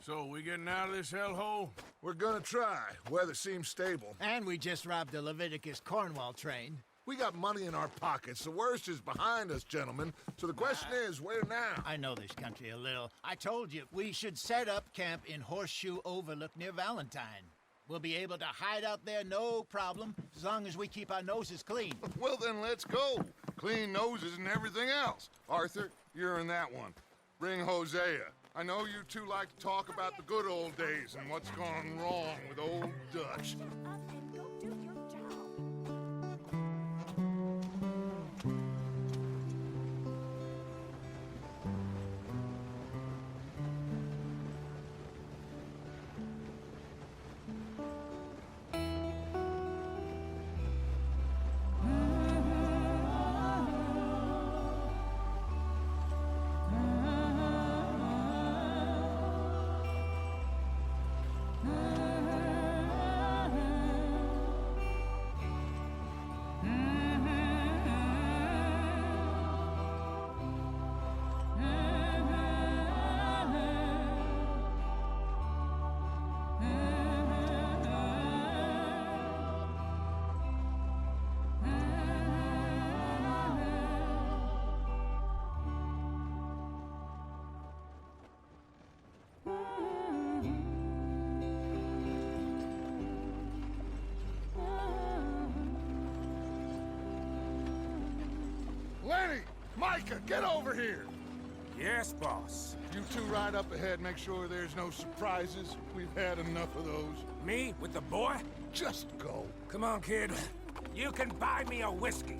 So, we getting out of this hellhole? We're gonna try. Weather seems stable. And we just robbed the Leviticus Cornwall train. We got money in our pockets. The worst is behind us, gentlemen. So the question is, where now? I know this country a little. I told you, we should set up camp in Horseshoe Overlook near Valentine. We'll be able to hide out there, no problem, as long as we keep our noses clean. Well, then let's go. Clean noses and everything else. Arthur, you're in that one. Bring Hosea. I know you two like to talk about the good old days and what's gone wrong with old Dutch. Lenny! Micah, get over here! Yes, boss. You two ride up ahead, make sure there's no surprises. We've had enough of those. Me? With the boy? Just go. Come on, kid. You can buy me a whiskey.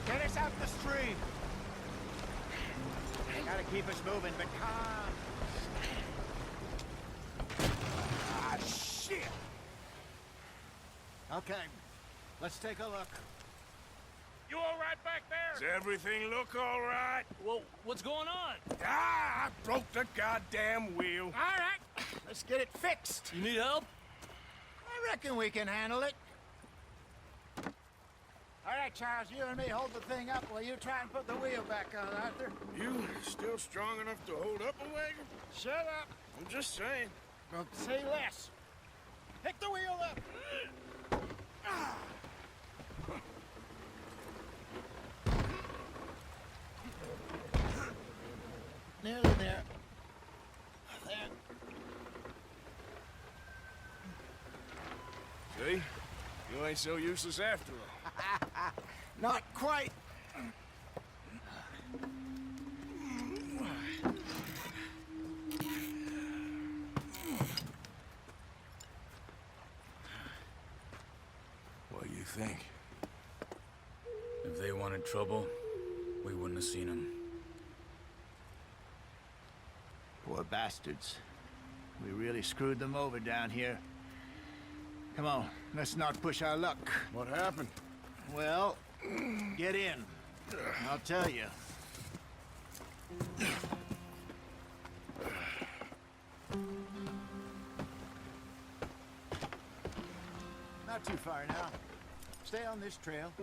Get us out the stream! Gotta keep us moving, but calm. Ah, shit! Okay, let's take a look. You all right back there? Does everything look all right? Well, what's going on? Ah, I broke the goddamn wheel. All right, let's get it fixed. You need help? I reckon we can handle it. All right, Charles, you and me hold the thing up while you try and put the wheel back on, Arthur. You still strong enough to hold up a wagon? Shut up. I'm just saying. Well, say less. Pick the wheel up. Nearly there. There. See? You ain't so useless after all. Not quite. What do you think? If they wanted trouble, we wouldn't have seen them. Poor bastards. We really screwed them over down here. Come on, let's not push our luck. What happened? Well, get in. I'll tell you. Not too far now. Stay on this trail.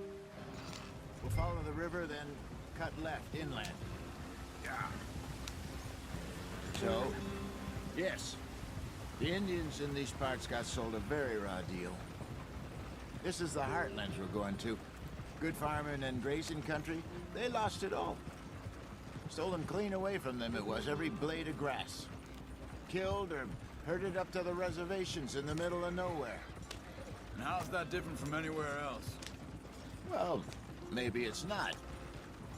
We'll follow the river, then cut left inland. Yeah. So, yes, the Indians in these parts got sold a very raw deal. This is the heartlands we're going to. Good farming and grazing country, they lost it all. Stolen clean away from them it was, every blade of grass. Killed or herded up to the reservations in the middle of nowhere. And how's that different from anywhere else? Well, maybe it's not.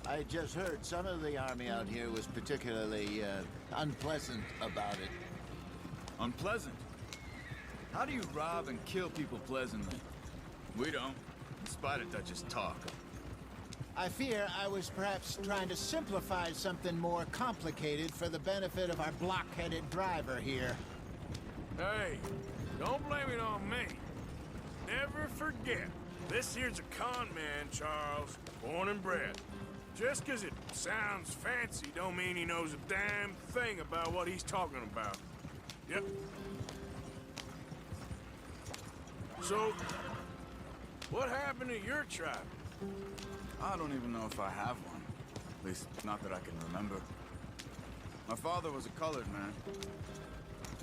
I just heard some of the army out here was particularly, unpleasant about it. Unpleasant? How do you rob and kill people pleasantly? We don't. spite of Dutch's talk. I fear I was perhaps trying to simplify something more complicated for the benefit of our block-headed driver here. Hey, don't blame it on me. Never forget, this here's a con man, Charles, born and bred. Just 'cause it sounds fancy don't mean he knows a damn thing about what he's talking about. Yep. So, what happened to your tribe? I don't even know if I have one. At least, not that I can remember. My father was a colored man.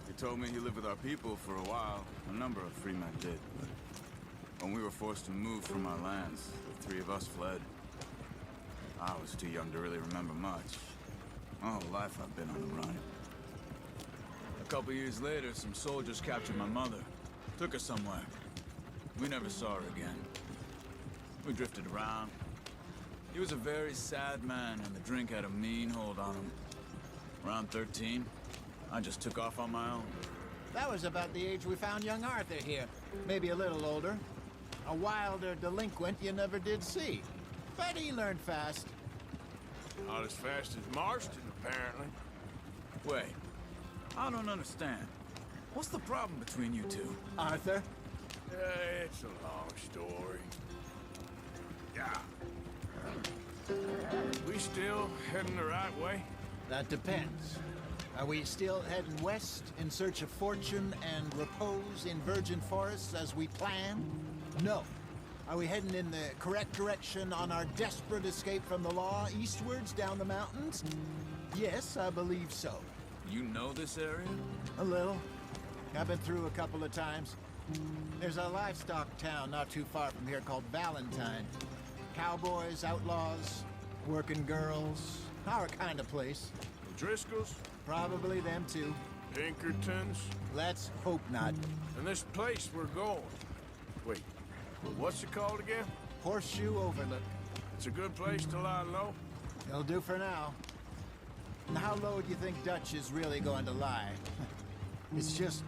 He told me he lived with our people for a while. A number of free men did, but when we were forced to move from our lands, the three of us fled. I was too young to really remember much. My whole life I've been on the run. A couple years later, some soldiers captured my mother. Took her somewhere. We never saw her again. We drifted around. He was a very sad man, and the drink had a mean hold on him. Around 13, I just took off on my own. That was about the age we found young Arthur here. Maybe a little older. A wilder delinquent you never did see. But he learned fast. Not as fast as Marston, apparently. Wait, I don't understand. What's the problem between you two? Arthur? It's a long story. Yeah. We still heading the right way? That depends. Are we still heading west in search of fortune and repose in virgin forests as we planned? No. Are we heading in the correct direction on our desperate escape from the law eastwards down the mountains? Yes, I believe so. You know this area? A little. I've been through a couple of times. There's a livestock town not too far from here called Valentine. Cowboys, outlaws, working girls, our kind of place. The Driscolls? Probably them too. Pinkertons? Let's hope not. And this place we're going. Wait, what's it called again? Horseshoe Overlook. It's a good place to lie low? It'll do for now. And how low do you think Dutch is really going to lie? It's just,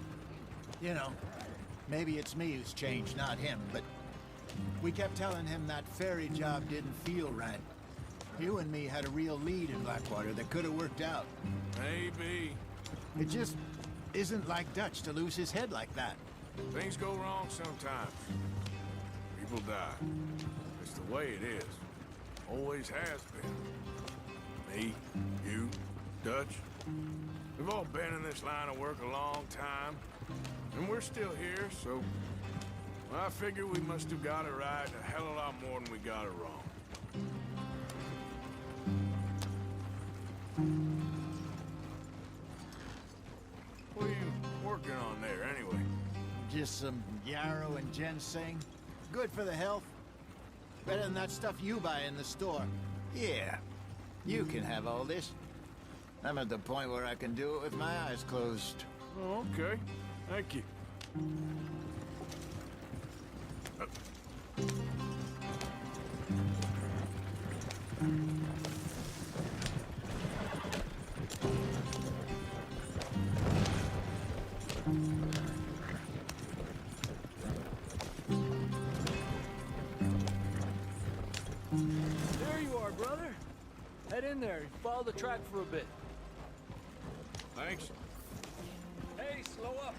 you know, maybe it's me who's changed, not him, but we kept telling him that ferry job didn't feel right. You and me had a real lead in Blackwater that could have worked out. Maybe. It just isn't like Dutch to lose his head like that. Things go wrong sometimes. People die. It's the way it is. Always has been. Me, you, Dutch. We've all been in this line of work a long time. And we're still here, so... well, I figure we must have got it right a hell of a lot more than we got it wrong. What are you working on there, anyway? Just some yarrow and ginseng. Good for the health. Better than that stuff you buy in the store. Yeah, you can have all this. I'm at the point where I can do it with my eyes closed. Oh, okay. Thank you. There you are, brother. Head in there and follow the track for a bit. Thanks. Hey, slow up.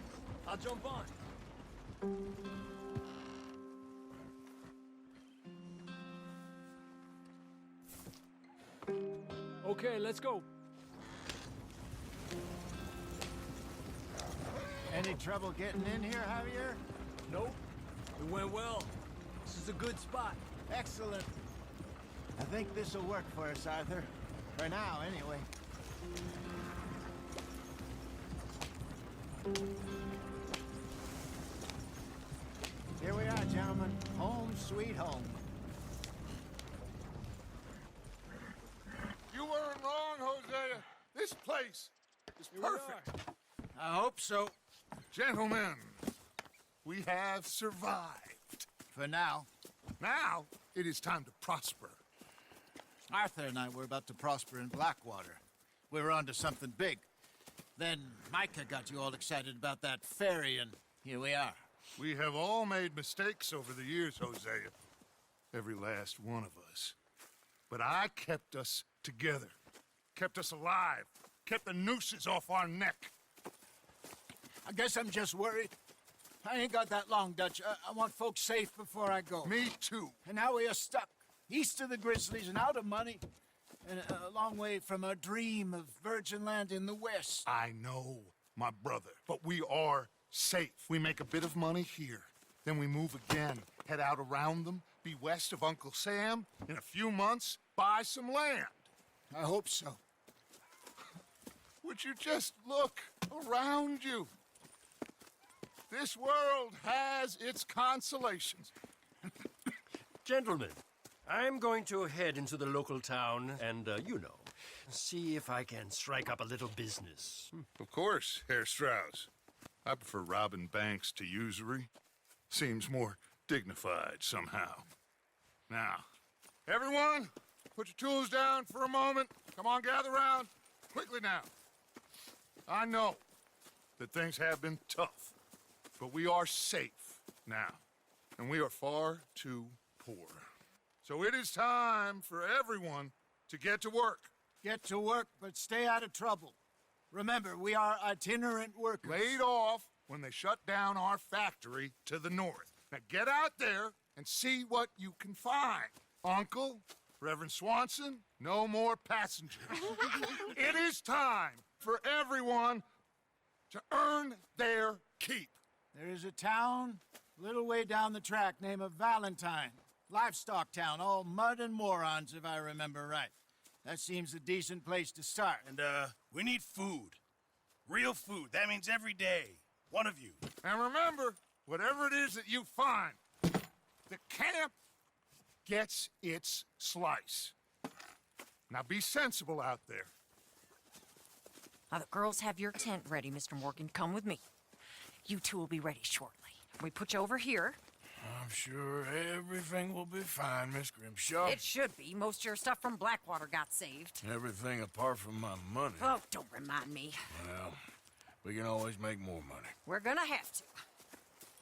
I'll jump on. Okay, let's go. Any trouble getting in here, Javier? Nope. It went well. This is a good spot. Excellent. I think this'll work for us, Arthur. For now, anyway. Here we are, gentlemen. Home sweet home. You weren't wrong, Hosea. This place is perfect. I hope so. Gentlemen, we have survived. For now. Now, it is time to prosper. Arthur and I were about to prosper in Blackwater. We were onto something big. Then Micah got you all excited about that ferry, and here we are. We have all made mistakes over the years, Hosea. every last one of us. But I kept us together, kept us alive, kept the nooses off our neck. I guess I'm just worried. I ain't got that long, Dutch. I want folks safe before I go. Me too. And now we are stuck, east of the Grizzlies and out of money, and a long way from a dream of virgin land in the west. I know, my brother, but we are safe. We make a bit of money here, then we move again, head out around them, be west of Uncle Sam, in a few months, buy some land. I hope so. Would you just look around you? This world has its consolations. Gentlemen, I'm going to head into the local town and, see if I can strike up a little business. Of course, Herr Strauss. I prefer robbing banks to usury. Seems more dignified somehow. Now, everyone, put your tools down for a moment. Come on, gather round. Quickly now. I know that things have been tough, but we are safe now, and we are far too poor. So it is time for everyone to get to work. Get to work, but stay out of trouble. Remember, we are itinerant workers. Laid off when they shut down our factory to the north. Now get out there and see what you can find. Uncle, Reverend Swanson, no more passengers. It is time for everyone to earn their keep. There is a town a little way down the track named Valentine. Livestock town, all mud and morons, if I remember right. That seems a decent place to start. And, we need food. Real food. That means every day. One of you. And remember, whatever it is that you find, the camp gets its slice. Now be sensible out there. Now, the girls have your tent ready, Mr. Morgan. Come with me. You two will be ready shortly. We put you over here. I'm sure everything will be fine, Miss Grimshaw. It should be. Most of your stuff from Blackwater got saved. Everything apart from my money. Oh, don't remind me. Well, we can always make more money. We're gonna have to.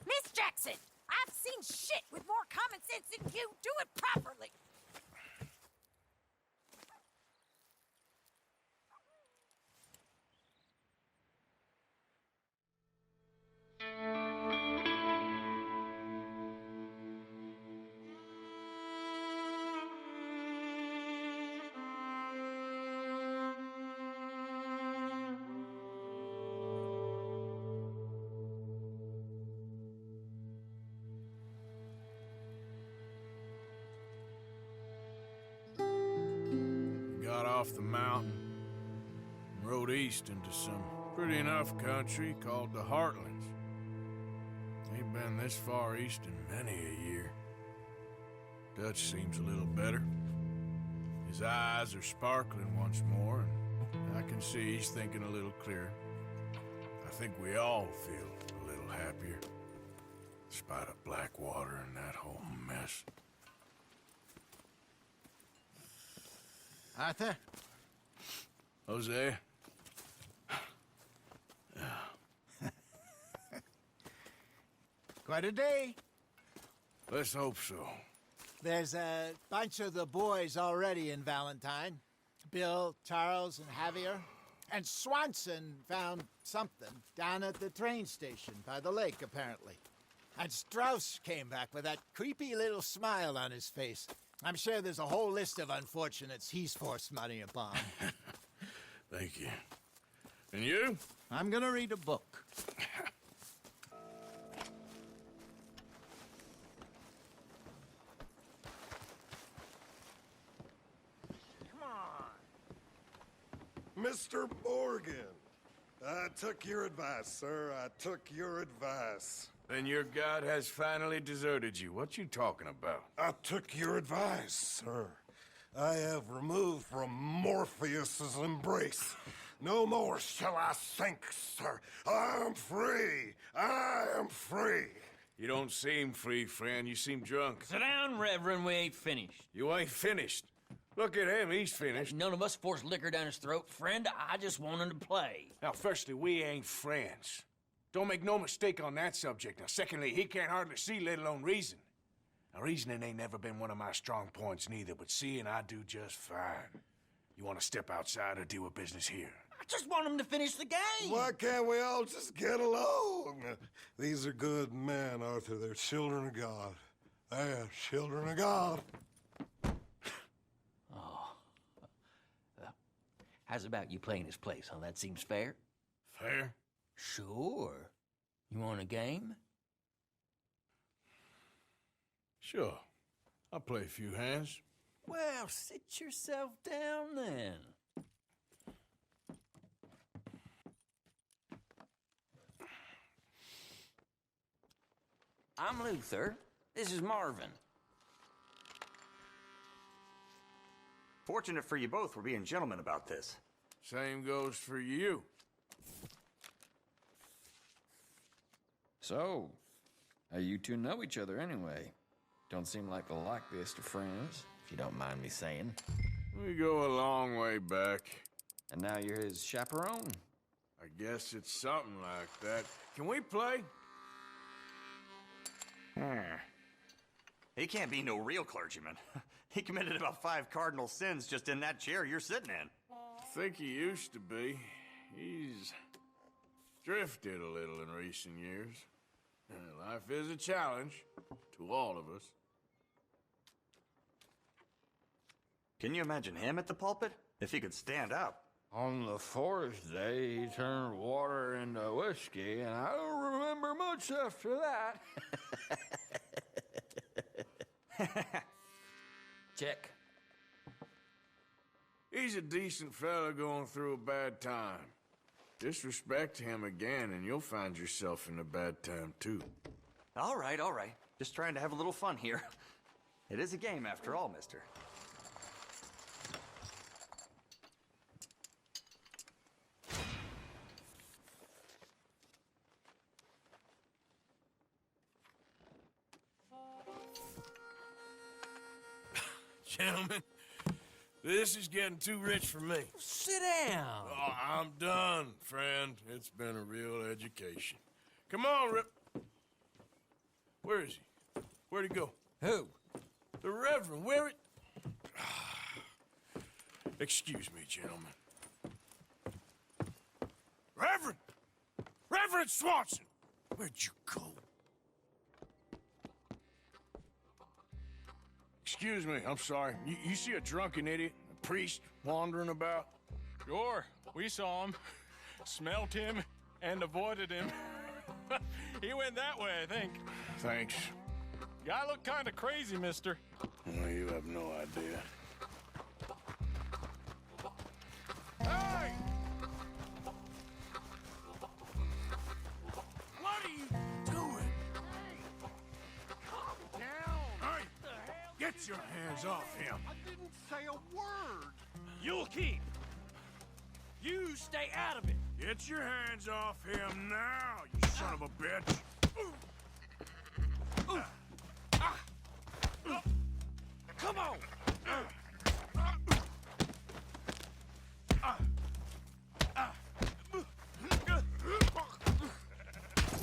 Miss Jackson, I've seen shit with more common sense than you. Do it properly. Got off the mountain and rode east into some pretty enough country called the Heartlands. Ain't been this far east in many a year. Dutch seems a little better. His eyes are sparkling once more, and I can see he's thinking a little clearer. I think we all feel a little happier, despite of Blackwater and that whole mess. Arthur? Jose? Quite a day. Let's hope so. There's a bunch of the boys already in Valentine. Bill, Charles, and Javier. And Swanson found something down at the train station by the lake, apparently. And Strauss came back with that creepy little smile on his face. I'm sure there's a whole list of unfortunates he's forced money upon. Thank you. And you? I'm gonna read a book. Mr. Morgan, I took your advice, sir. I took your advice. Then your god has finally deserted you. What you talking about? I took your advice, sir. I have removed from Morpheus's embrace. No more shall I sink, sir. I am free. I am free. You don't seem free, friend. You seem drunk. Sit down, Reverend. We ain't finished. You ain't finished. Look at him. He's finished. None of us forced liquor down his throat. Friend, I just want him to play. Now, firstly, we ain't friends. Don't make no mistake on that subject. Now, secondly, he can't hardly see, let alone reason. Now, reasoning ain't never been one of my strong points neither, but seeing I do just fine. You want to step outside or deal with business here? I just want him to finish the game. Why can't we all just get along? These are good men, Arthur. They're children of God. They're children of God. How's about you playing his place, huh? That seems fair? Fair? Sure. You want a game? Sure. I'll play a few hands. Well, sit yourself down then. I'm Luther. This is Marvin. Fortunate for you both we're being gentlemen about this. Same goes for you. So, how you two know each other anyway? Don't seem like the likeliest of friends, if you don't mind me saying. We go a long way back. And now you're his chaperone? I guess it's something like that. Can we play? He can't be no real clergyman. He committed about 5 cardinal sins just in that chair you're sitting in. I think he used to be. He's drifted a little in recent years. Life is a challenge to all of us. Can you imagine him at the pulpit? If he could stand up. On the 4th day, he turned water into whiskey, and I don't remember much after that. Check. He's a decent fella going through a bad time. Disrespect him again, and you'll find yourself in a bad time, too. All right, all right. Just trying to have a little fun here. It is a game after all, mister. Gentlemen, this is getting too rich for me. Sit down. Oh, I'm done, friend. It's been a real education. Come on, Rip. Where is he? Where'd he go? Who? The Reverend. Where it? Excuse me, gentlemen. Reverend! Reverend Swanson! Where'd you go? Excuse me, I'm sorry. You see a drunken idiot, a priest, wandering about? Sure, we saw him, smelt him, and avoided him. He went that way, I think. Thanks. Guy looked kind of crazy, mister. Well, you have no idea. Hey! What are you doing? Calm down. Hey! Get your hands off him! I didn't say a word. You'll keep. You stay out of it. Get your hands off him now, you son of a bitch! Come on!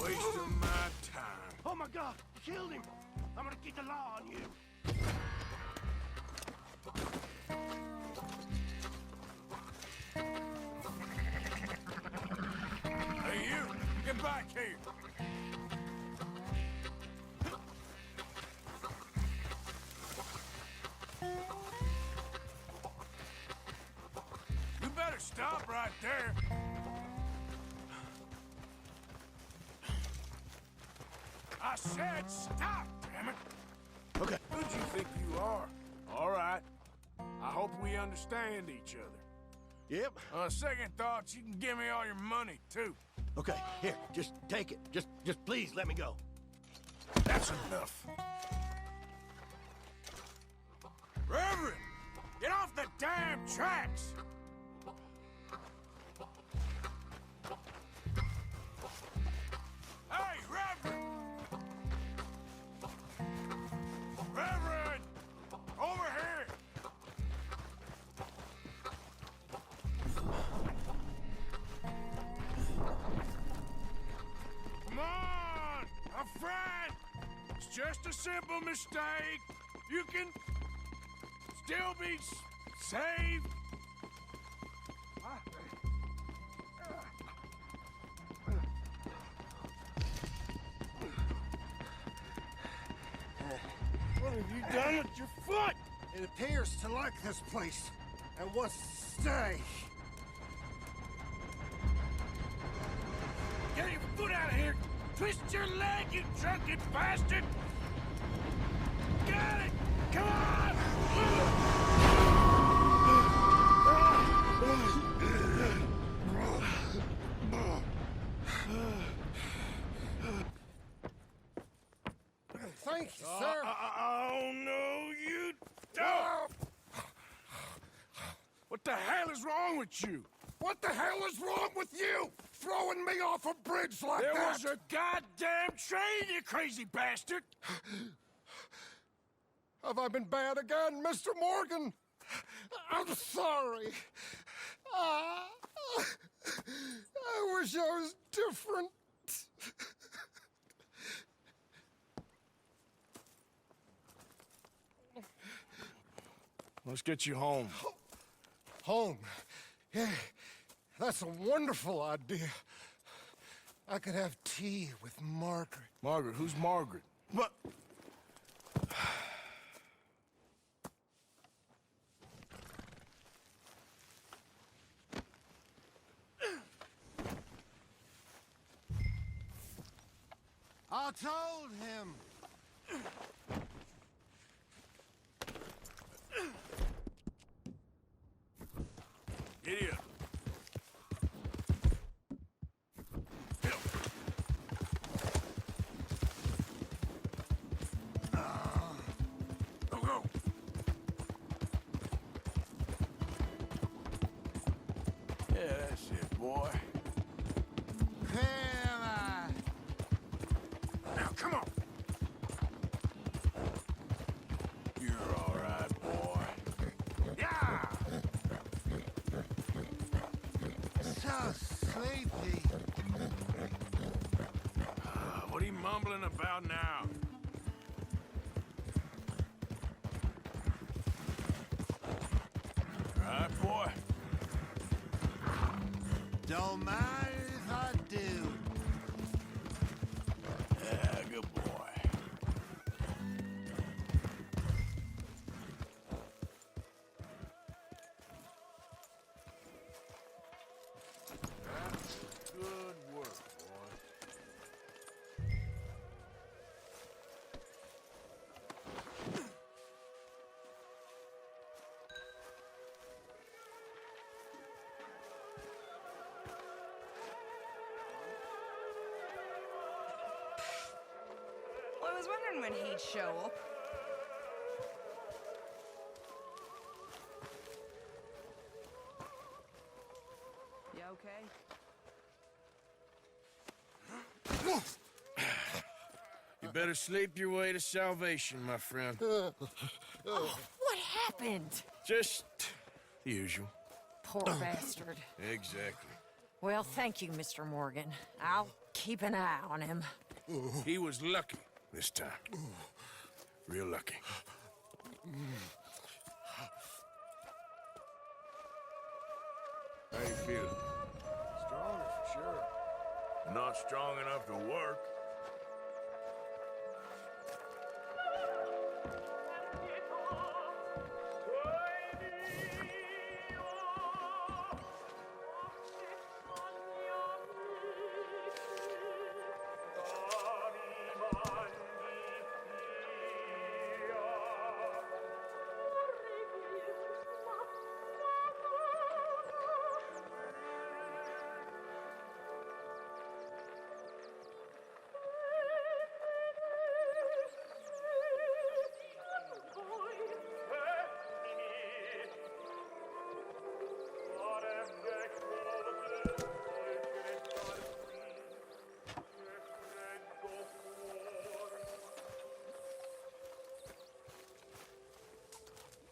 Wasting my time. Oh my God! You killed him! I'm gonna get the law on you. Hey, you! Get back here! You better stop right there! I said stop, damn it! Okay. Who'd you think you are? All right. I hope we understand each other. Yep. Second thoughts, you can give me all your money, too. Okay, here, just take it. Just please let me go. That's enough. Reverend, get off the damn tracks! Hey, Reverend! Reverend! Over here! Come on! A friend! It's just a simple mistake. You can still be saved. What have you done with your foot? It appears to like this place and wants to stay. Get your foot out of here! Twist your leg, you drunken bastard! Got it! Come on! Thank you, sir. Oh, no, you don't! What the hell is wrong with you? What the hell is wrong with you? Throwing me off a bridge like There that? was a goddamn train, you crazy bastard! Have I been bad again, Mr. Morgan? I'm sorry. I wish I was different. Let's get you home. Home? Yeah, that's a wonderful idea. I could have tea with Margaret. Margaret? Who's Margaret? What? I told him. Idiot. Go, go. Yeah, that's it, boy. Now, come on. You're all right, boy. Yeah! So sleepy. What are you mumbling about now? All right, boy. Don't mind if I do. Yeah, good boy. That's good work, boy. Well, I was wondering when he'd show up. You okay? You better sleep your way to salvation, my friend. Oh, what happened? Just the usual. Poor bastard. Exactly. Well, thank you, Mr. Morgan. I'll keep an eye on him. He was lucky this time. Real lucky. How you feeling? Stronger for sure. Not strong enough to work.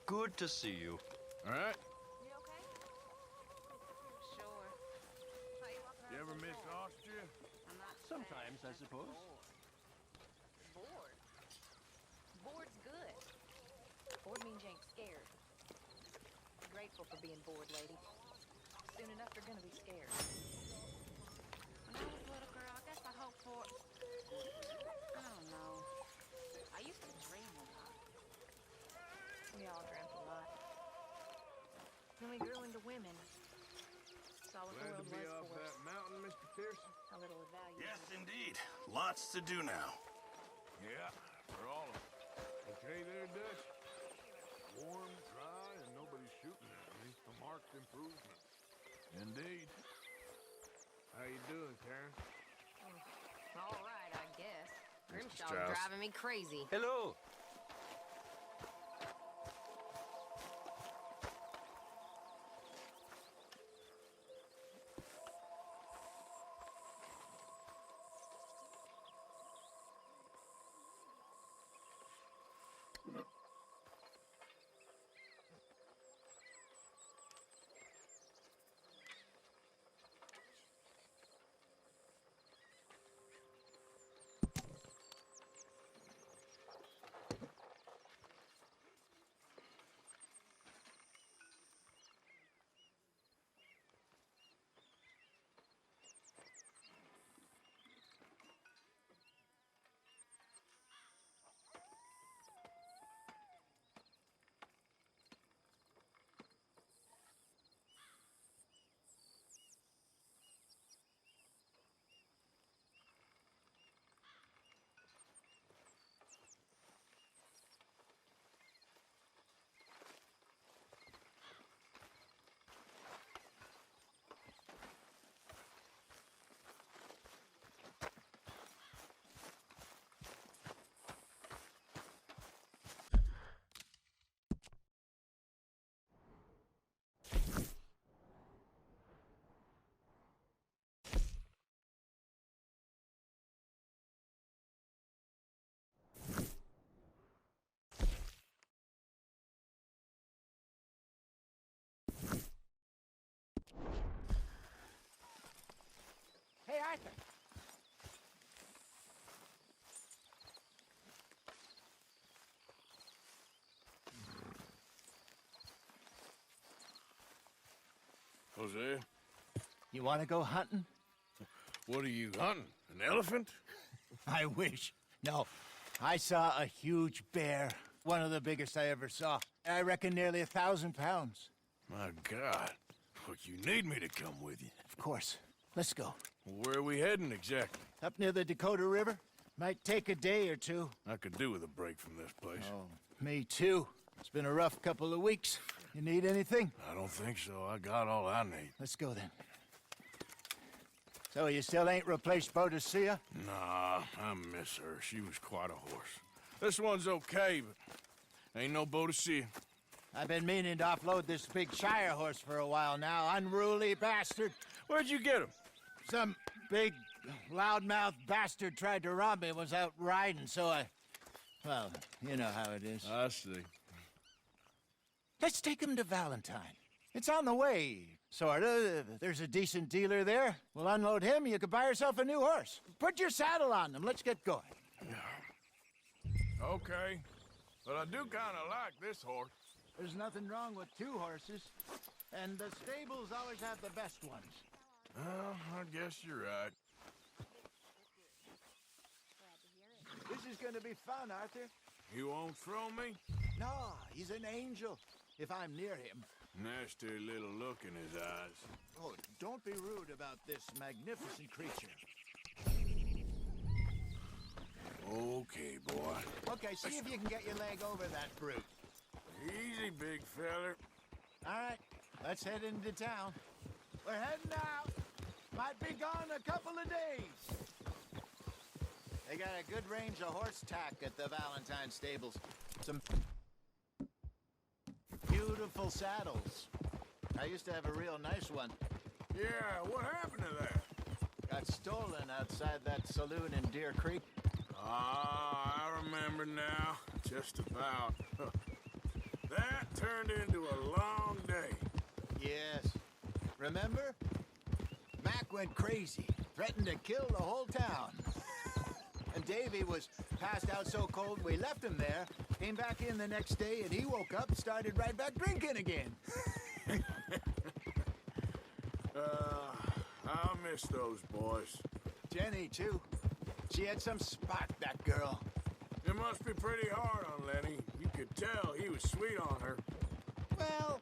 Good to see you. All right? You okay? Sure. You ever miss Austria? Sometimes, I suppose. grateful for being bored, lady. Soon enough, they're gonna be scared. When I was a little girl, I guess I hoped for... I don't know. I used to dream a lot. We all dreamt a lot. Then we grew into women. Saw what the Glad to world be was off for us. that mountain, Mr. Pearson. How little it valued. Yes, indeed. Lots to do now. Yeah, for all of us. Okay there, Dutch? Warm, dry, and nobody's shooting at me. A marked improvement. Indeed. How you doing, Karen? All right, I guess. Grimshaw's Strauss. driving me crazy. Hello. Hey, Arthur. Jose, You want to go hunting? what are you hunting? An elephant? I wish. No, I saw a huge bear. One of the biggest I ever saw. I reckon nearly 1,000 pounds. My God. Look, you need me to come with you. Of course. Let's go. Where are we heading exactly? Up near the Dakota River. Might take a day or two. I could do with a break from this place. Oh, me too. It's been a rough couple of weeks. You need anything? I don't think so. I got all I need. Let's go then. So you still ain't replaced Boadicea? Nah, I miss her. She was quite a horse. This one's okay, but ain't no Boadicea. I've been meaning to offload this big Shire horse for a while now. Unruly bastard. Where'd you get him? Some big, loudmouth bastard tried to rob me, was out riding, so I... Well, you know how it is. I see. Let's take him to Valentine. It's on the way, sorta. There's a decent dealer there. We'll unload him, you can buy yourself a new horse. Put your saddle on him, let's get going. Okay, but I do kind of like this horse. There's nothing wrong with two horses, and the stables always have the best ones. Well, I guess you're right. This is gonna be fun, Arthur. You won't throw me? No, he's an angel, if I'm near him. Nasty little look in his eyes. Oh, don't be rude about this magnificent creature. Okay, boy. Okay, see if you can get your leg over that brute. Easy, big feller. All right, let's head into town. We're heading out. Might be gone a couple of days. They got a good range of horse tack at the Valentine stables. Some beautiful saddles. I used to have a real nice one. Yeah, what happened to that? Got stolen outside that saloon in Deer Creek. Ah, I remember now. Just about. That turned into a long day. Yes. Remember? Mac went crazy, threatened to kill the whole town. And Davy was passed out so cold we left him there, came back in the next day, and he woke up and started right back drinking again. I'll miss those boys. Jenny, too. She had some spark, that girl. It must be pretty hard on Lenny. You could tell he was sweet on her. Well,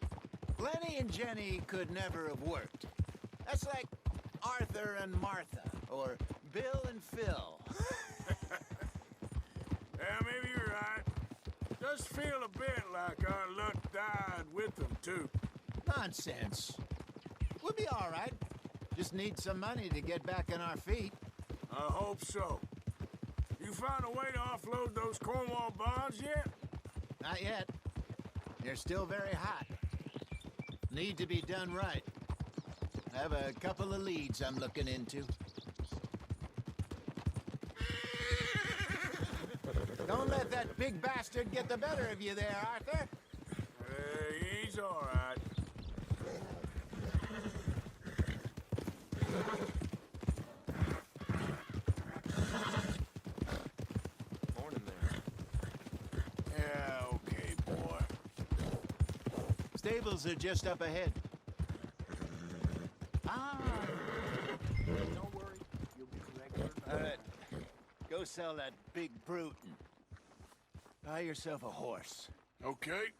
Lenny and Jenny could never have worked. That's like Arthur and Martha, or Bill and Phil. Yeah, maybe you're right. Does feel a bit like our luck died with them, too. Nonsense. We'll be all right. Just need some money to get back on our feet. I hope so. You found a way to offload those Cornwall bonds yet? Not yet. They're still very hot. Need to be done right. I have a couple of leads I'm looking into. Don't let that big bastard get the better of you there, Arthur. He's all right. Morning there. Yeah, okay, boy. Stables are just up ahead. Don't worry, you'll be correct. All right. Go sell that big brute and buy yourself a horse. Okay.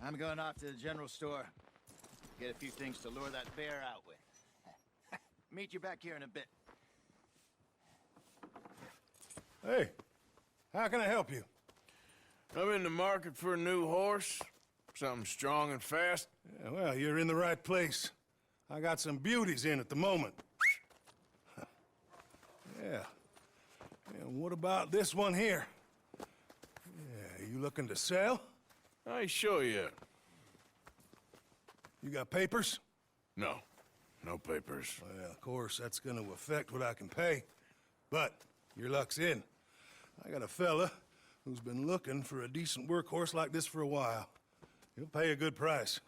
I'm going off to the general store. Get a few things to lure that bear out with. Meet you back here in a bit. Hey, how can I help you? I'm in the market for a new horse. Something strong and fast. Yeah, well, you're in the right place. I got some beauties in at the moment. Yeah. And what about this one here? Yeah, you looking to sell? I ain't sure yet. You got papers? No. No papers. Well, of course, that's gonna affect what I can pay. But your luck's in. I got a fella who's been looking for a decent workhorse like this for a while. He'll pay a good price.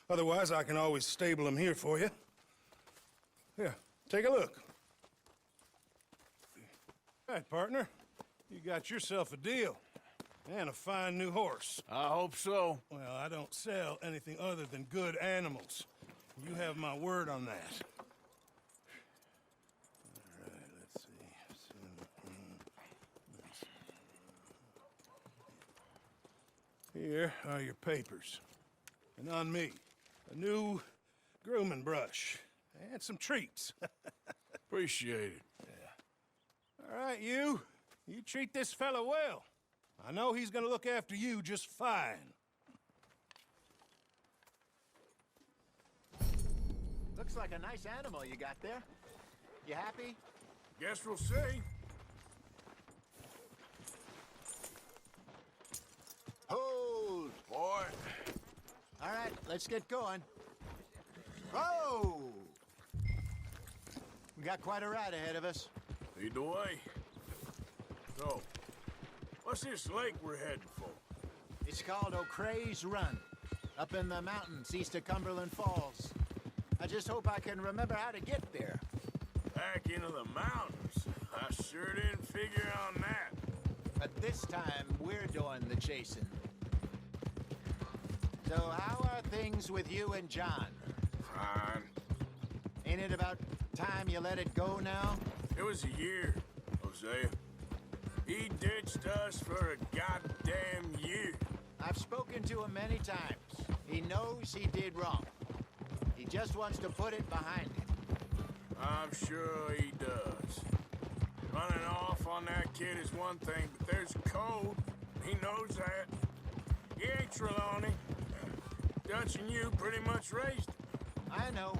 Otherwise, I can always stable him here for you. Here, take a look. All right, partner. You got yourself a deal. And a fine new horse. I hope so. Well, I don't sell anything other than good animals. You have my word on that. All right, let's see. Here are your papers. And on me, a new grooming brush and some treats. Appreciate it. Yeah. All right, you treat this fella well. I know he's gonna look after you just fine. Looks like a nice animal you got there. You happy? Guess we'll see. Hold! Boy. All right, let's get going. Whoa! We got quite a ride ahead of us. Lead the way. So, what's this lake we're heading for? It's called O'Creagh's Run, up in the mountains east of Cumberland Falls. I just hope I can remember how to get there. Back into the mountains? I sure didn't figure on that. But this time, we're doing the chasing. So how are things with you and John? Fine. Ain't it about time you let it go now? It was a year, Hosea. He ditched us for a goddamn year. I've spoken to him many times. He knows he did wrong. He just wants to put it behind him. I'm sure he does. Running off on that kid is one thing, but there's code. He knows that. He ain't Trelawney. Dutch and you pretty much raised him. I know.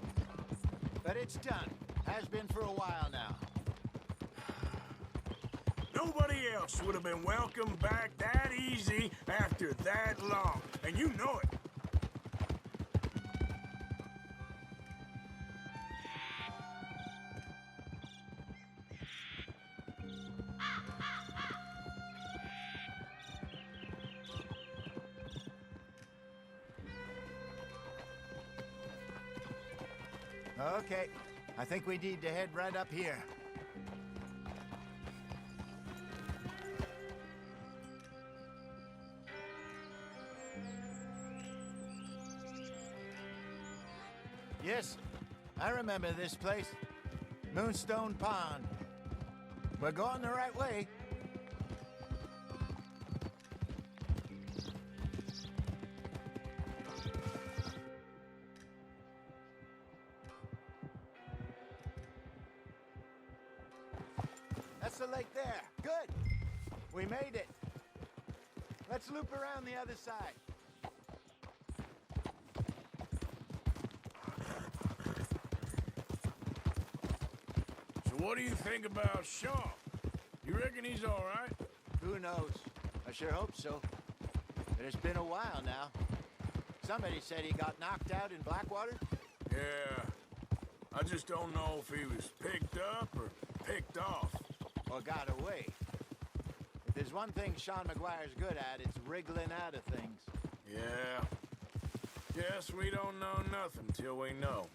But it's done. Has been for a while now. Nobody else would have been welcomed back that easy after that long. And you know it. Okay. I think we need to head right up here. Yes, I remember this place. Moonstone Pond. We're going the right way. That's the lake there. Good. We made it. Let's loop around the other side. So what do you think about Shaw? You reckon he's all right? Who knows? I sure hope so. But it's been a while now. Somebody said he got knocked out in Blackwater? Yeah. I just don't know if he was picked up or picked off. Or got away. If there's one thing Sean McGuire's good at, it's wriggling out of things. Yeah. Guess we don't know nothing till we know.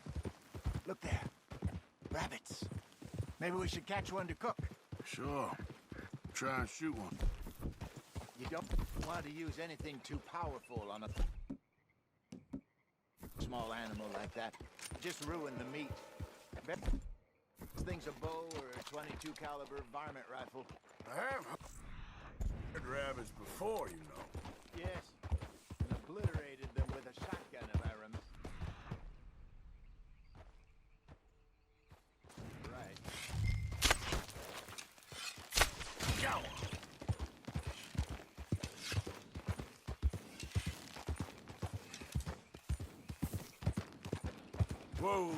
Look there. Rabbits. Maybe we should catch one to cook. Sure. Try and shoot one. You don't want to use anything too powerful on a small animal like that. Just ruin the meat. This thing's a bow or a 22 caliber varmint rifle. I have heard rabbits before, you know. Yes. And obliterated them with a shotgun, if I remember. Right. Go! Whoa,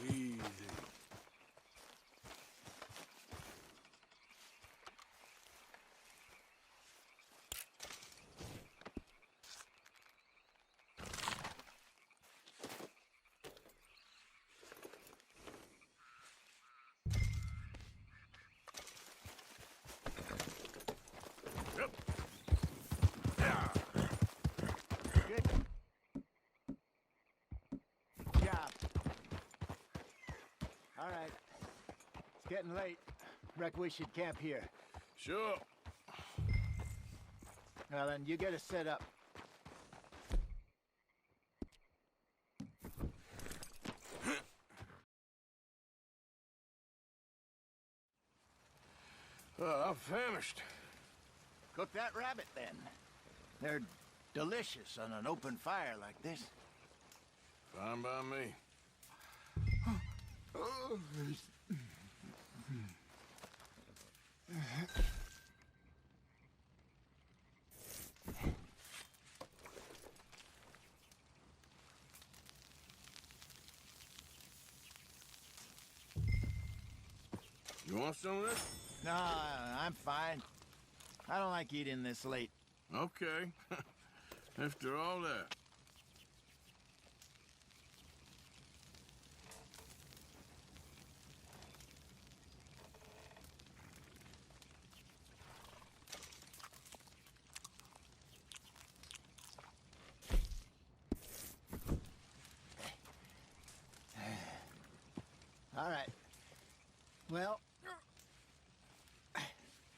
easy. Yep. Yeah. Good job. All right. It's getting late. Reckon we should camp here. Sure. Well, then, you get us set up. I'm famished. Cook that rabbit, then. They're delicious on an open fire like this. Fine by me. You want some of this? No, I'm fine. I don't like eating this late. Okay. After all that. All right. Well,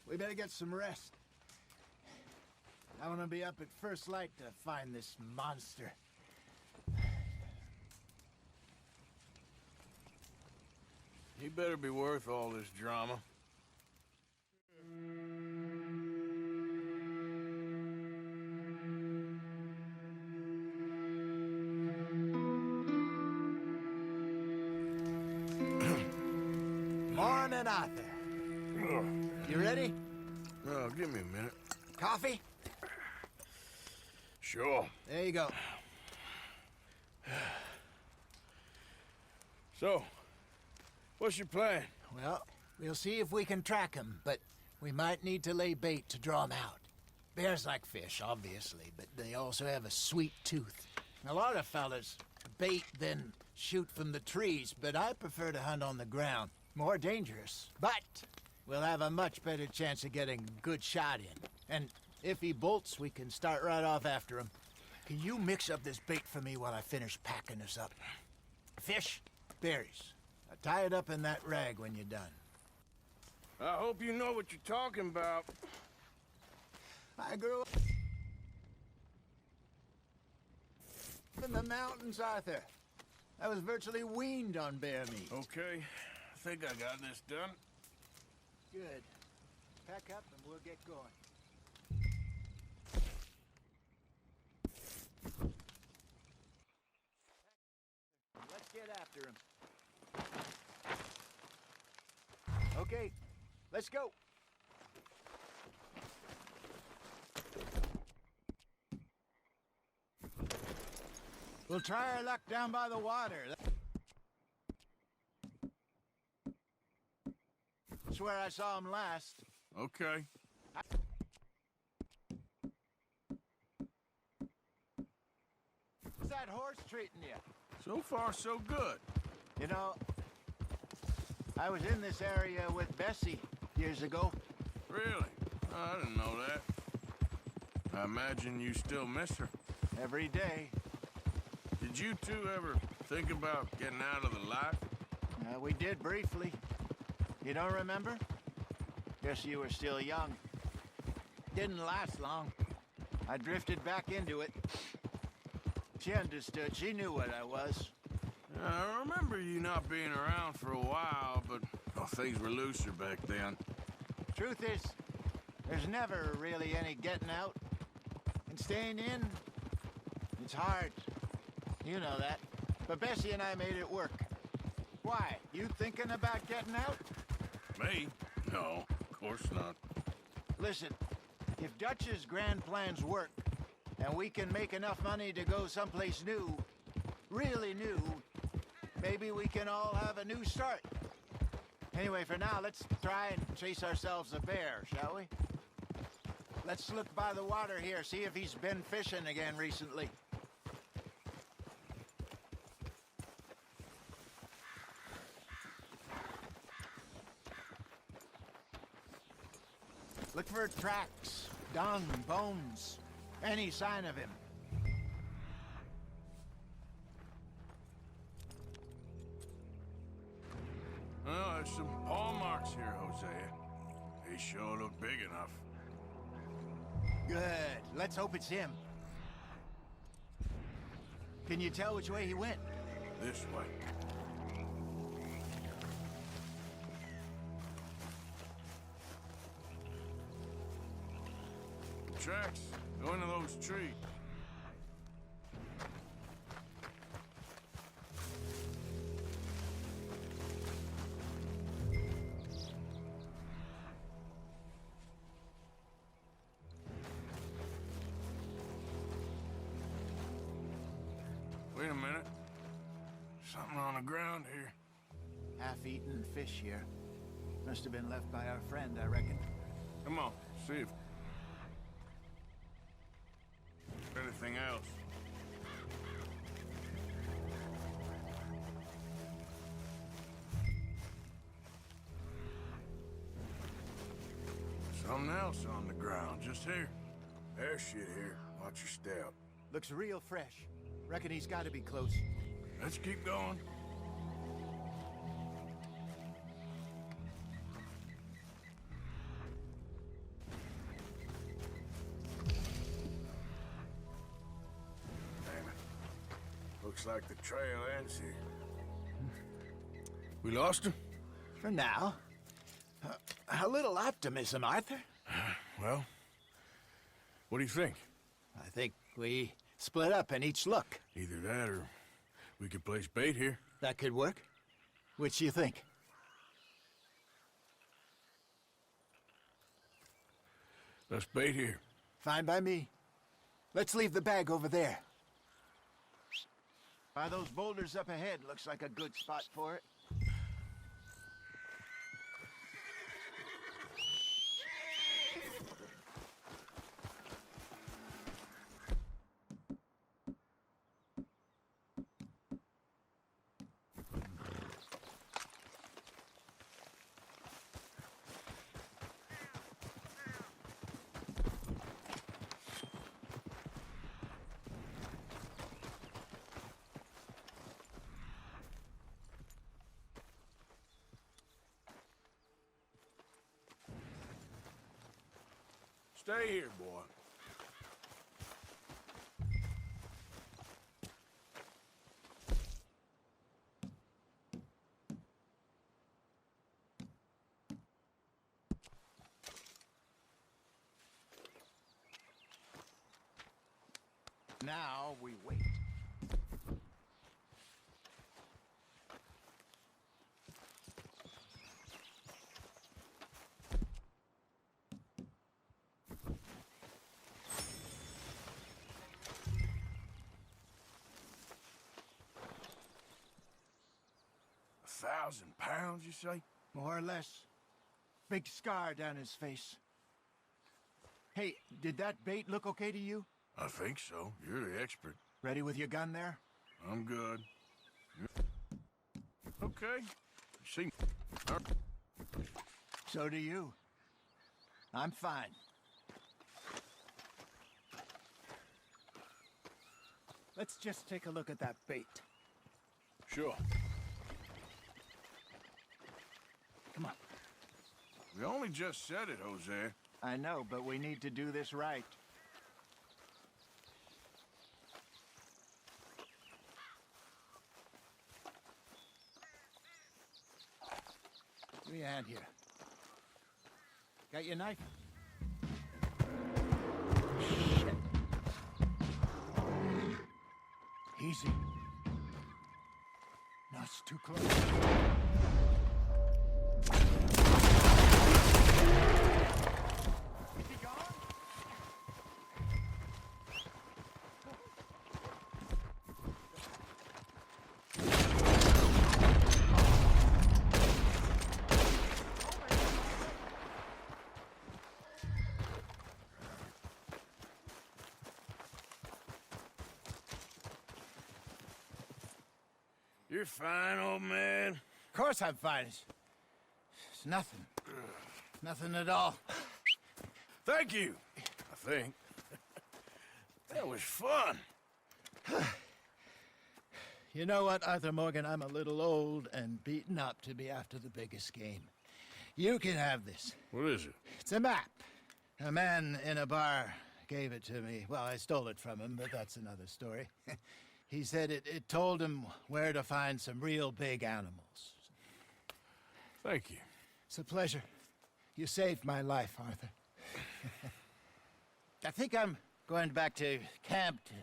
we better get some rest. I want to be up at first light to find this monster. He better be worth all this drama. Morning, Arthur. You ready? Oh, give me a minute. Coffee? Sure. There you go. So, what's your plan? Well, we'll see if we can track him, but we might need to lay bait to draw him out. Bears like fish, obviously, but they also have a sweet tooth. A lot of fellas bait, then shoot from the trees, but I prefer to hunt on the ground. More dangerous, but we'll have a much better chance of getting a good shot in. And if he bolts, we can start right off after him. Can you mix up this bait for me while I finish packing this up? Fish, berries. Tie it up in that rag when you're done. I hope you know what you're talking about. I grew up in the mountains, Arthur. I was virtually weaned on bear meat. Okay, I think I got this done. Good. Pack up and we'll get going. Let's get after him. Okay, let's go. We'll try our luck down by the water. That's where I saw him last. Okay. How's that horse treating you? So far, so good. You know, I was in this area with Bessie years ago. Really? Oh, I didn't know that. I imagine you still miss her. Every day. Did you two ever think about getting out of the life? We did briefly. You don't remember? Guess you were still young. Didn't last long. I drifted back into it. She understood. She knew what I was. I remember you not being around for a while, but things were looser back then. Truth is, there's never really any getting out. And staying in, it's hard. You know that. But Bessie and I made it work. Why? You thinking about getting out? Me? No, of course not. Listen, if Dutch's grand plans work, and we can make enough money to go someplace new, really new, maybe we can all have a new start. Anyway, for now, let's try and chase ourselves a bear, shall we? Let's look by the water here, see if he's been fishing again recently. Look for tracks, dung, bones, any sign of him. Well, there's some paw marks here, Hosea. They sure look big enough. Good. Let's hope it's him. Can you tell which way he went? This way. Tracks. Go into those trees. Wait a minute. Something on the ground here. Half-eaten fish here. Must have been left by our friend, I reckon. Come on, see if anything else. Something else on the ground, just here. There's shit here. Watch your step. Looks real fresh. Reckon he's got to be close. Let's keep going. Looks like the trail ends here. We lost him? For now. A little optimism, Arthur. Well, what do you think? I think we split up and each look. Either that or we could place bait here. That could work. Which do you think? Let's bait here. Fine by me. Let's leave the bag over there. By those boulders up ahead, looks like a good spot for it. Stay here, boy. Now we wait. £1,000, you say? More or less. Big scar down his face. Hey, did that bait look okay to you? I think so. You're the expert. Ready with your gun there? I'm good. Okay. See. So do you. I'm fine. Let's just take a look at that bait. Sure. Come on. We only just said it, Jose. I know, but we need to do this right. Give me a hand here. Got your knife? Shit. Easy. No, it's too close. You're fine, old man. Of course I'm fine. It's nothing. Nothing at all. Thank you, I think. That was fun. You know what, Arthur Morgan? I'm a little old and beaten up to be after the biggest game. You can have this. What is it? It's a map. A man in a bar gave it to me. Well, I stole it from him, but that's another story. He said it told him where to find some real big animals. Thank you. It's a pleasure. You saved my life, Arthur. I think I'm going back to camp to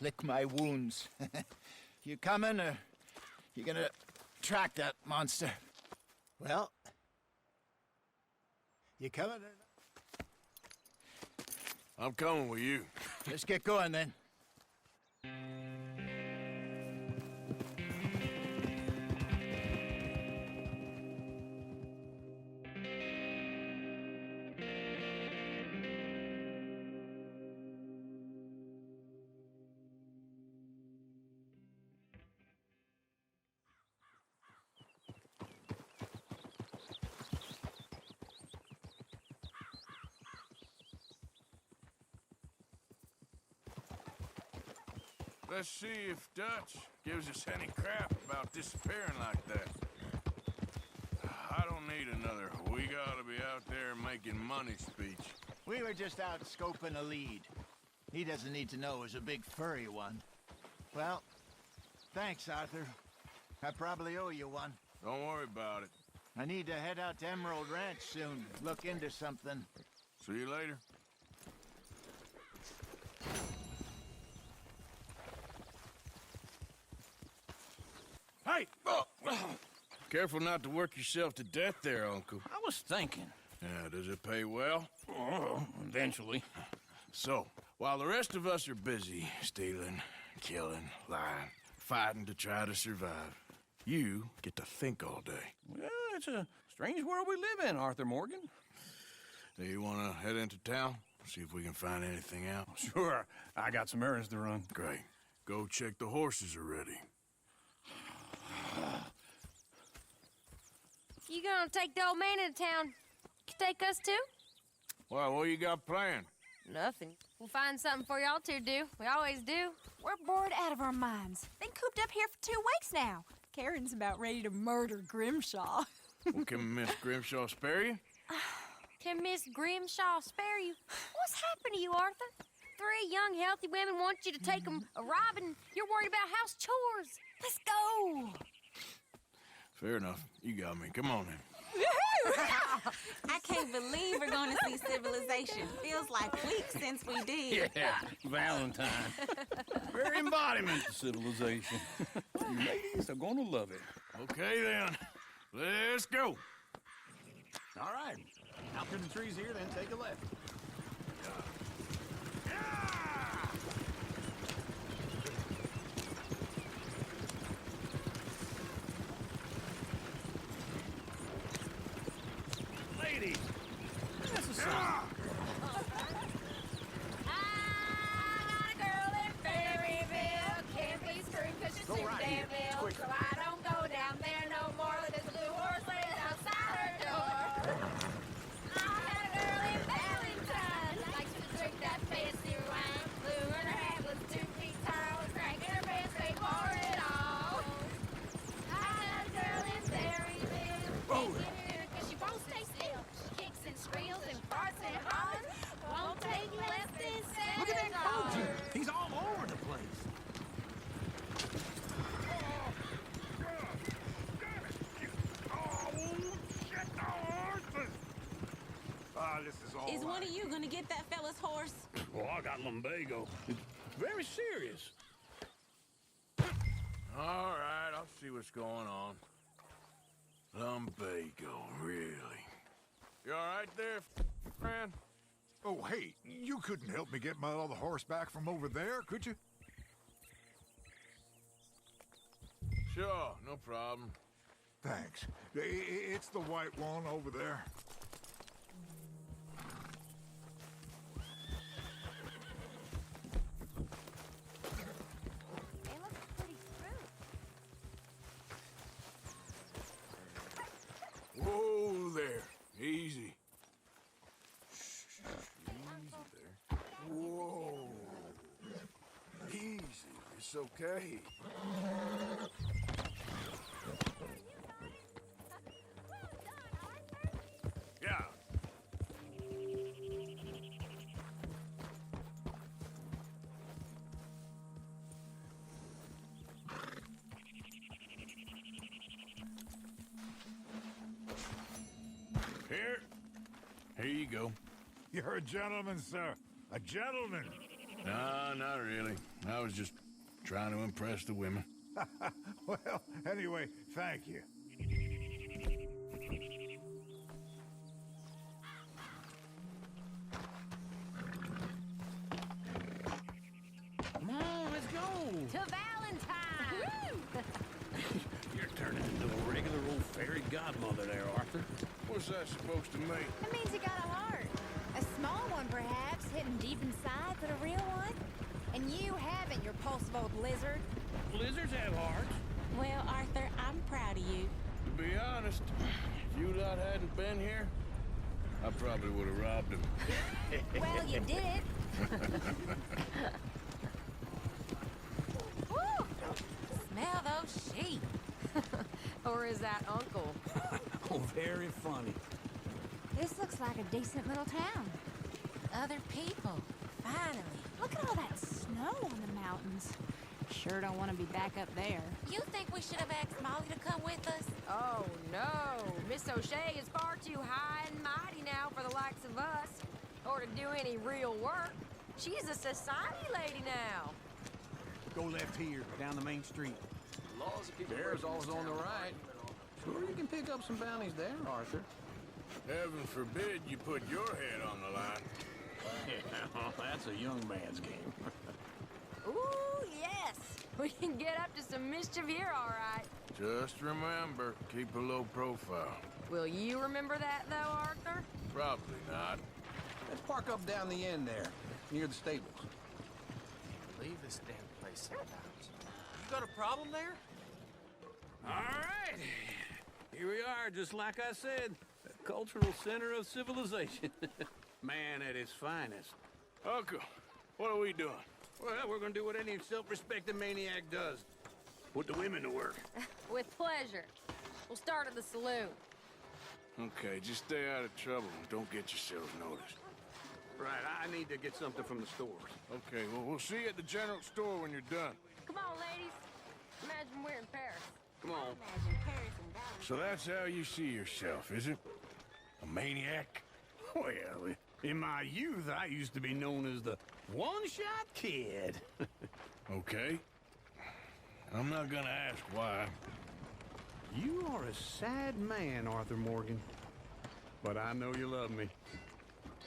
lick my wounds. You coming, or you gonna track that monster? Well, you coming or not? I'm coming with you. Let's get going, then. Let's see if Dutch gives us any crap about disappearing like that. I don't need another "we gotta be out there making money" speech. We were just out scoping a lead. He doesn't need to know it was a big furry one. Well, thanks, Arthur. I probably owe you one. Don't worry about it. I need to head out to Emerald Ranch soon. Look into something. See you later. Hey! Careful not to work yourself to death there, Uncle. I was thinking. Yeah, does it pay well? Oh, eventually. So, while the rest of us are busy stealing, killing, lying, fighting to try to survive, you get to think all day. Well, it's a strange world we live in, Arthur Morgan. Do you want to head into town? See if we can find anything out? Sure. I got some errands to run. Great. Go check the horses are ready. You gonna take the old man into town? You take us too? Well, what you got planned? Nothing. We'll find something for y'all to do. We always do. We're bored out of our minds. Been cooped up here for 2 weeks now. Karen's about ready to murder Grimshaw. Well, can Miss Grimshaw spare you? Can Miss Grimshaw spare you? What's happened to you, Arthur? 3 young, healthy women want you to take them a robbing. You're worried about house chores. Let's go. Fair enough. You got me. Come on, then. I can't believe we're going to see civilization. Feels like weeks since we did. Yeah, Valentine. Very embodiment of civilization. You ladies are gonna love it. Okay, then. Let's go. All right. Out through the trees here, then take a left. Ladies, that's a song. So I don't go down there no more. There's a blue horse laying outside her door. I had a girl in Valentine. Likes to drink that fancy wine. Blue and her hat was 2 feet tall. Cracking her pants, they pour it all. I had a girl in Berryville. Can't get her because she won't stay still. She kicks and squeals and farts and hollers. Won't take less than $7. Look at that Koji. He's all over the place. This is all Is one of you gonna get that fella's horse? Well, I got lumbago. It's very serious. All right, I'll see what's going on. Lumbago, really? You all right there, friend? Oh, hey, you couldn't help me get my other horse back from over there, could you? Sure, no problem. Thanks. It's the white one over there. They look pretty screwed. Whoa there. Easy. Easy there. Whoa. Easy. It's okay. Yeah. Here you go. You're a gentleman, sir. A gentleman. No, not really. I was just trying to impress the women. Well, anyway, thank you. Come on, let's go. To Valentine! You're turning into a regular old fairy godmother there, Arthur. What's that supposed to mean? It means you got a heart. A small one, perhaps, hidden deep inside, but a real one. And you haven't, you repulsive old lizard. Lizards have hearts. Well, Arthur, I'm proud of you. To be honest, if you lot hadn't been here, I probably would have robbed him. Well, you did. Woo! Smell those sheep. Or is that Uncle? Oh, very funny. This looks like a decent little town. Other people. Finally. Look at all that snow on the mountains. Sure don't want to be back up there. You think we should have asked Molly to come with us? Oh, no. Miss O'Shea is far too high and mighty now for the likes of us, or to do any real work. She's a society lady now. Go left here, down the main street. Bear's always on the right. Sure you can pick up some bounties there, Arthur. Heaven forbid you put your head on the line. Yeah, that's a young man's game. Ooh, yes. We can get up to some mischief here, all right. Just remember, keep a low profile. Will you remember that, though, Arthur? Probably not. Let's park up down the end there, near the stables. Leave this damn place sometimes. You got a problem there? All right. Here we are, just like I said. The cultural center of civilization. Man at his finest. Uncle, what are we doing? Well, we're gonna do what any self-respecting maniac does. Put the women to work. With pleasure. We'll start at the saloon. Okay, just stay out of trouble and don't get yourselves noticed. Right, I need to get something from the stores. Okay, well, we'll see you at the general store when you're done. Come on, ladies. Imagine we're in Paris. Come on. Imagine Paris and Valentine. So that's how you see yourself, is it? A maniac? Well, in my youth, I used to be known as the one-shot kid. Okay. I'm not gonna ask why. You are a sad man, Arthur Morgan. But I know you love me.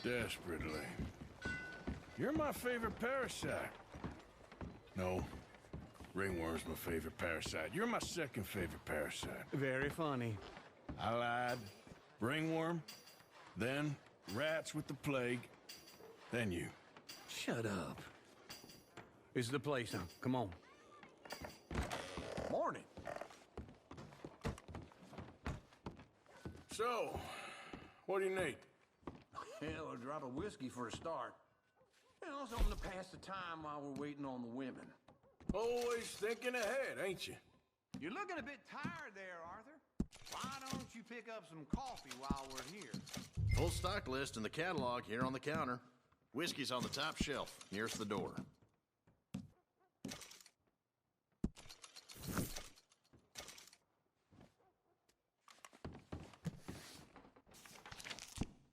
Desperately. You're my favorite parasite. No, ringworm's my favorite parasite. You're my second favorite parasite. Very funny. I lied. Ringworm, then rats with the plague, then you. Shut up. This is the place now. Come on. Morning. So, what do you need? Hell, a drop of whiskey for a start. You know, something to pass the time while we're waiting on the women. Always thinking ahead, ain't you? You're looking a bit tired there, Arthur. Why don't you pick up some coffee while we're here? Full stock list in the catalog here on the counter. Whiskey's on the top shelf, nearest the door.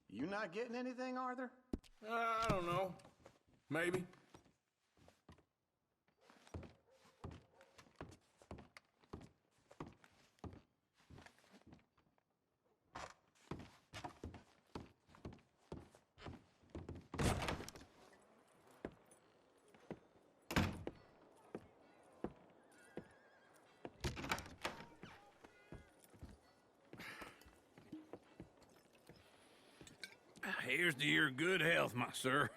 You not getting anything, Arthur? I don't know. Maybe. Here's to your good health, my sir.